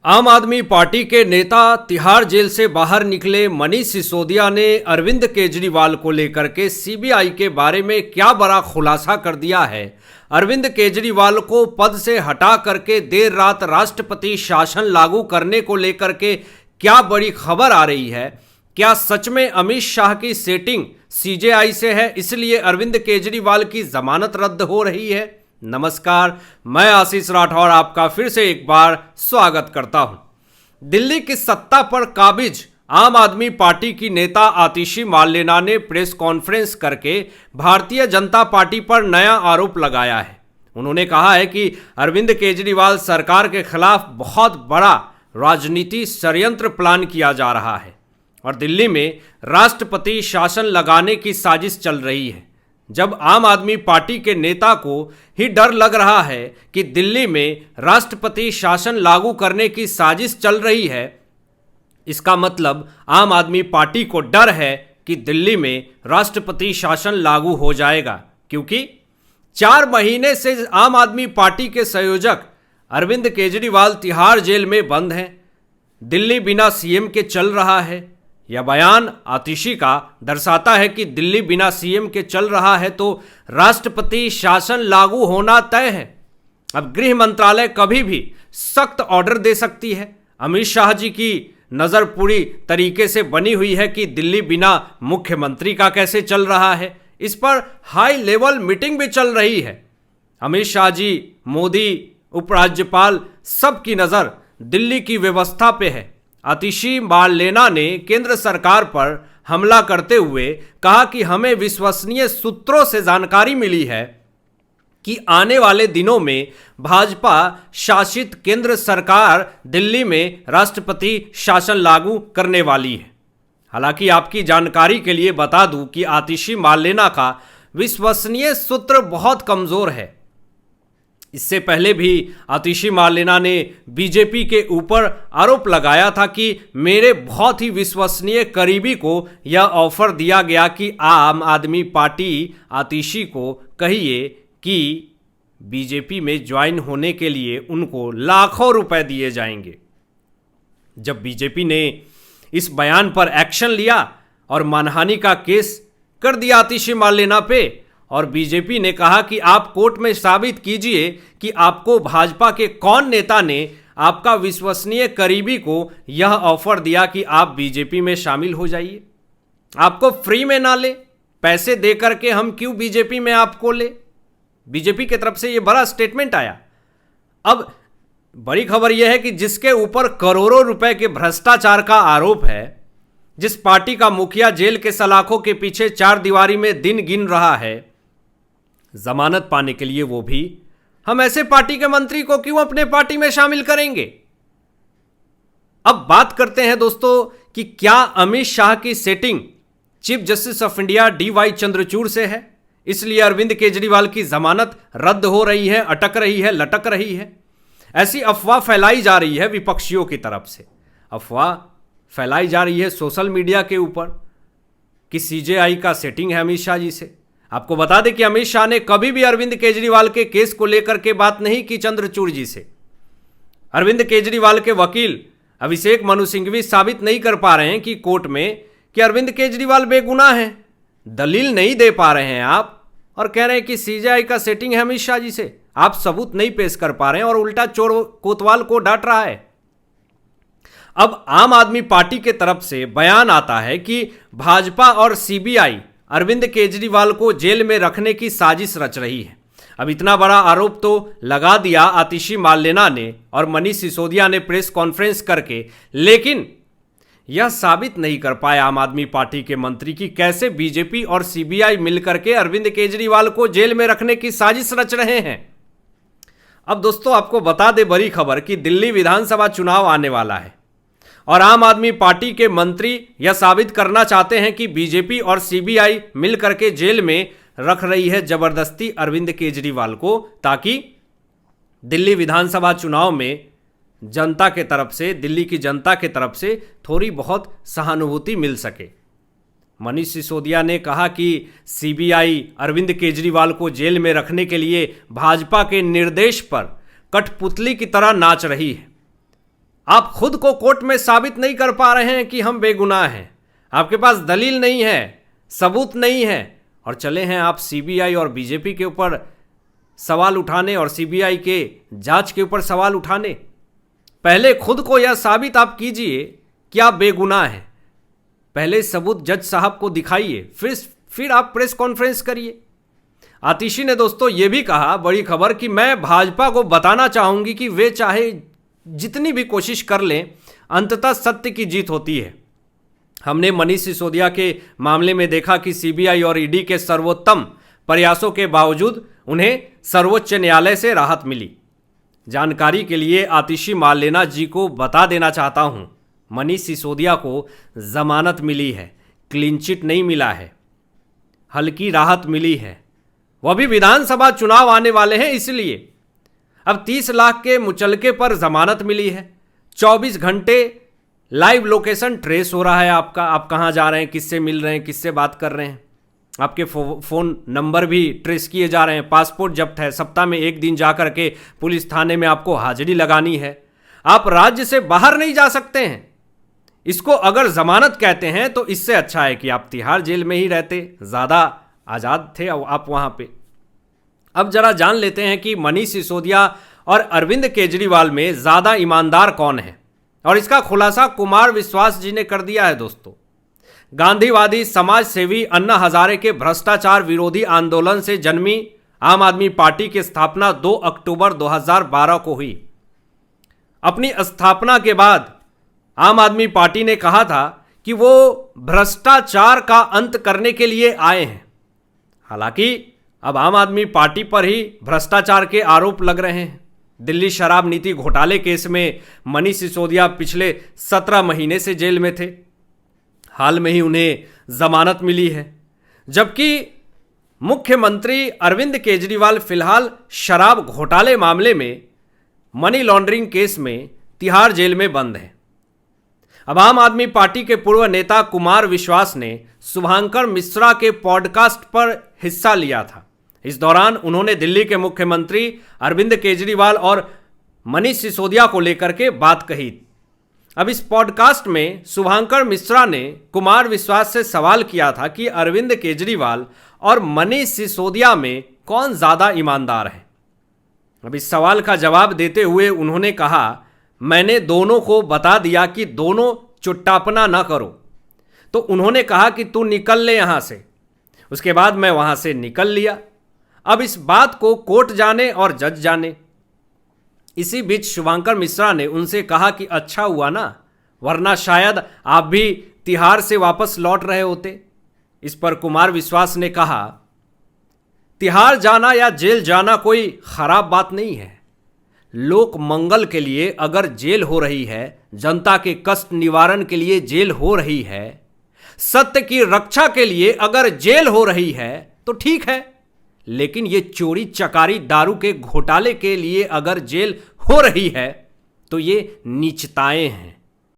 आम आदमी पार्टी के नेता तिहाड़ जेल से बाहर निकले मनीष सिसोदिया ने अरविंद केजरीवाल को लेकर के सीबीआई के बारे में क्या बड़ा खुलासा कर दिया है। अरविंद केजरीवाल को पद से हटा करके देर रात राष्ट्रपति शासन लागू करने को लेकर के क्या बड़ी खबर आ रही है। क्या सच में अमित शाह की सेटिंग सीजेआई से है, इसलिए अरविंद केजरीवाल की जमानत रद्द हो रही है। नमस्कार, मैं आशीष राठौर आपका फिर से एक बार स्वागत करता हूं। दिल्ली की सत्ता पर काबिज आम आदमी पार्टी की नेता आतिशी मार्लेना ने प्रेस कॉन्फ्रेंस करके भारतीय जनता पार्टी पर नया आरोप लगाया है। उन्होंने कहा है कि अरविंद केजरीवाल सरकार के खिलाफ बहुत बड़ा राजनीति षड्यंत्र प्लान किया जा रहा है और दिल्ली में राष्ट्रपति शासन लगाने की साजिश चल रही है। जब आम आदमी पार्टी के नेता को ही डर लग रहा है कि दिल्ली में राष्ट्रपति शासन लागू करने की साजिश चल रही है, इसका मतलब आम आदमी पार्टी को डर है कि दिल्ली में राष्ट्रपति शासन लागू हो जाएगा, क्योंकि 4 महीने से आम आदमी पार्टी के संयोजक अरविंद केजरीवाल तिहाड़ जेल में बंद हैं। दिल्ली बिना सीएम के चल रहा है। यह बयान आतिशी का दर्शाता है कि दिल्ली बिना सीएम के चल रहा है तो राष्ट्रपति शासन लागू होना तय है। अब गृह मंत्रालय कभी भी सख्त ऑर्डर दे सकती है। अमित शाह जी की नज़र पूरी तरीके से बनी हुई है कि दिल्ली बिना मुख्यमंत्री का कैसे चल रहा है। इस पर हाई लेवल मीटिंग भी चल रही है। अमित शाह जी, मोदी, उपराज्यपाल, सबकी नज़र दिल्ली की व्यवस्था पे है। आतिशी मार्लेना ने केंद्र सरकार पर हमला करते हुए कहा कि हमें विश्वसनीय सूत्रों से जानकारी मिली है कि आने वाले दिनों में भाजपा शासित केंद्र सरकार दिल्ली में राष्ट्रपति शासन लागू करने वाली है। हालांकि आपकी जानकारी के लिए बता दूं कि आतिशी मार्लेना का विश्वसनीय सूत्र बहुत कमज़ोर है। इससे पहले भी आतिशी मार्लेना ने बीजेपी के ऊपर आरोप लगाया था कि मेरे बहुत ही विश्वसनीय करीबी को यह ऑफर दिया गया कि आम आदमी पार्टी आतिशी को कहिए कि बीजेपी में ज्वाइन होने के लिए उनको लाखों रुपए दिए जाएंगे। जब बीजेपी ने इस बयान पर एक्शन लिया और मानहानि का केस कर दिया आतिशी मार्लेना पे, और बीजेपी ने कहा कि आप कोर्ट में साबित कीजिए कि आपको भाजपा के कौन नेता ने आपका विश्वसनीय करीबी को यह ऑफर दिया कि आप बीजेपी में शामिल हो जाइए। आपको फ्री में ना ले, पैसे दे करके हम क्यों बीजेपी में आपको ले। बीजेपी की तरफ से यह बड़ा स्टेटमेंट आया। अब बड़ी खबर यह है कि जिसके ऊपर करोड़ों रुपए के भ्रष्टाचार का आरोप है, जिस पार्टी का मुखिया जेल के सलाखों के पीछे 4 दीवारी में दिन गिन रहा है, जमानत पाने के लिए वो भी हम ऐसे पार्टी के मंत्री को क्यों अपने पार्टी में शामिल करेंगे। अब बात करते हैं दोस्तों कि क्या अमित शाह की setting chief justice of India DY Chandrachud से है, इसलिए अरविंद केजरीवाल की जमानत रद्द हो रही है, अटक रही है, लटक रही है। ऐसी अफवाह फैलाई जा रही है विपक्षियों की तरफ से। अफवाह फैलाई जा रही है सोशल मीडिया के ऊपर कि सीजेआई का सेटिंग है अमित शाह जी से। आपको बता दें कि अमित शाह ने कभी भी अरविंद केजरीवाल के केस को लेकर के बात नहीं की चंद्रचूड़ जी से। अरविंद केजरीवाल के वकील अभिषेक मनु सिंघवी साबित नहीं कर पा रहे हैं कि कोर्ट में कि अरविंद केजरीवाल बेगुनाह हैं। दलील नहीं दे पा रहे हैं आप, और कह रहे हैं कि सीजेआई का सेटिंग है अमित शाह जी से। आप सबूत नहीं पेश कर पा रहे हैं और उल्टा चोर कोतवाल को डांट रहा है। अब आम आदमी पार्टी के तरफ से बयान आता है कि भाजपा और सीबीआई अरविंद केजरीवाल को जेल में रखने की साजिश रच रही है। अब इतना बड़ा आरोप तो लगा दिया आतिशी मार्लेना ने और मनीष सिसोदिया ने प्रेस कॉन्फ्रेंस करके, लेकिन यह साबित नहीं कर पाए आम आदमी पार्टी के मंत्री कि कैसे बीजेपी और सीबीआई मिलकर के अरविंद केजरीवाल को जेल में रखने की साजिश रच रहे हैं। अब दोस्तों आपको बता दें बड़ी खबर कि दिल्ली विधानसभा चुनाव आने वाला है और आम आदमी पार्टी के मंत्री यह साबित करना चाहते हैं कि बीजेपी और सीबीआई मिलकर के जेल में रख रही है जबरदस्ती अरविंद केजरीवाल को, ताकि दिल्ली विधानसभा चुनाव में जनता के तरफ से, दिल्ली की जनता के तरफ से थोड़ी बहुत सहानुभूति मिल सके। मनीष सिसोदिया ने कहा कि सीबीआई अरविंद केजरीवाल को जेल में रखने के लिए भाजपा के निर्देश पर कठपुतली की तरह नाच रही है। आप खुद को कोर्ट में साबित नहीं कर पा रहे हैं कि हम बेगुनाह हैं, आपके पास दलील नहीं है, सबूत नहीं है, और चले हैं आप सीबीआई और बीजेपी के ऊपर सवाल उठाने और सीबीआई के जांच के ऊपर सवाल उठाने। पहले खुद को यह साबित आप कीजिए कि आप बेगुनाह हैं। पहले सबूत जज साहब को दिखाइए, फिर आप प्रेस कॉन्फ्रेंस करिए। आतिशी ने दोस्तों ये भी कहा, बड़ी खबर, कि मैं भाजपा को बताना चाहूंगी कि वे चाहे जितनी भी कोशिश कर लें, अंततः सत्य की जीत होती है। हमने मनीष सिसोदिया के मामले में देखा कि सीबीआई और ईडी के सर्वोत्तम प्रयासों के बावजूद उन्हें सर्वोच्च न्यायालय से राहत मिली। जानकारी के लिए आतिशी मार्लेना जी को बता देना चाहता हूं, मनीष सिसोदिया को जमानत मिली है, क्लीन चिट नहीं मिला है, हल्की राहत मिली है। वह भी विधानसभा चुनाव आने वाले हैं इसलिए। अब 30 लाख के मुचलके पर जमानत मिली है, 24 घंटे लाइव लोकेशन ट्रेस हो रहा है आपका, आप कहाँ जा रहे हैं, किससे मिल रहे हैं, किससे बात कर रहे हैं, आपके फ़ोन नंबर भी ट्रेस किए जा रहे हैं। पासपोर्ट जब्त है, सप्ताह में 1 दिन जा करके पुलिस थाने में आपको हाजिरी लगानी है। आप राज्य से बाहर नहीं जा सकते हैं। इसको अगर जमानत कहते हैं तो इससे अच्छा है कि आप तिहाड़ जेल में ही रहते, ज़्यादा आज़ाद थे आप वहाँ पे। अब जरा जान लेते हैं कि मनीष सिसोदिया और अरविंद केजरीवाल में ज़्यादा ईमानदार कौन है, और इसका खुलासा कुमार विश्वास जी ने कर दिया है दोस्तों। गांधीवादी समाज सेवी अन्ना हजारे के भ्रष्टाचार विरोधी आंदोलन से जन्मी आम आदमी पार्टी की स्थापना 2 अक्टूबर 2012 को हुई। अपनी स्थापना के बाद आम आदमी पार्टी ने कहा था कि वो भ्रष्टाचार का अंत करने के लिए आए हैं। हालांकि अब आम आदमी पार्टी पर ही भ्रष्टाचार के आरोप लग रहे हैं। दिल्ली शराब नीति घोटाले केस में मनीष सिसोदिया पिछले 17 महीने से जेल में थे। हाल में ही उन्हें जमानत मिली है, जबकि मुख्यमंत्री अरविंद केजरीवाल फिलहाल शराब घोटाले मामले में मनी लॉन्ड्रिंग केस में तिहाड़ जेल में बंद हैं। अब आम आदमी पार्टी के पूर्व नेता कुमार विश्वास ने शुभांकर मिश्रा के पॉडकास्ट पर हिस्सा लिया था। इस दौरान उन्होंने दिल्ली के मुख्यमंत्री अरविंद केजरीवाल और मनीष सिसोदिया को लेकर के बात कही। अब इस पॉडकास्ट में शुभांकर मिश्रा ने कुमार विश्वास से सवाल किया था कि अरविंद केजरीवाल और मनीष सिसोदिया में कौन ज़्यादा ईमानदार है। अब इस सवाल का जवाब देते हुए उन्होंने कहा, मैंने दोनों को बता दिया कि दोनों चुट्टापना ना करो। तो उन्होंने कहा कि तू निकल ले यहाँ से। उसके बाद मैं वहाँ से निकल लिया। अब इस बात को कोर्ट जाने और जज जाने। इसी बीच शुभांकर मिश्रा ने उनसे कहा कि अच्छा हुआ ना, वरना शायद आप भी तिहाड़ से वापस लौट रहे होते। इस पर कुमार विश्वास ने कहा, तिहाड़ जाना या जेल जाना कोई खराब बात नहीं है। लोक मंगल के लिए अगर जेल हो रही है, जनता के कष्ट निवारण के लिए जेल हो रही है, सत्य की रक्षा के लिए अगर जेल हो रही है तो ठीक है, लेकिन ये चोरी चकारी दारू के घोटाले के लिए अगर जेल हो रही है तो ये नीचताएं हैं।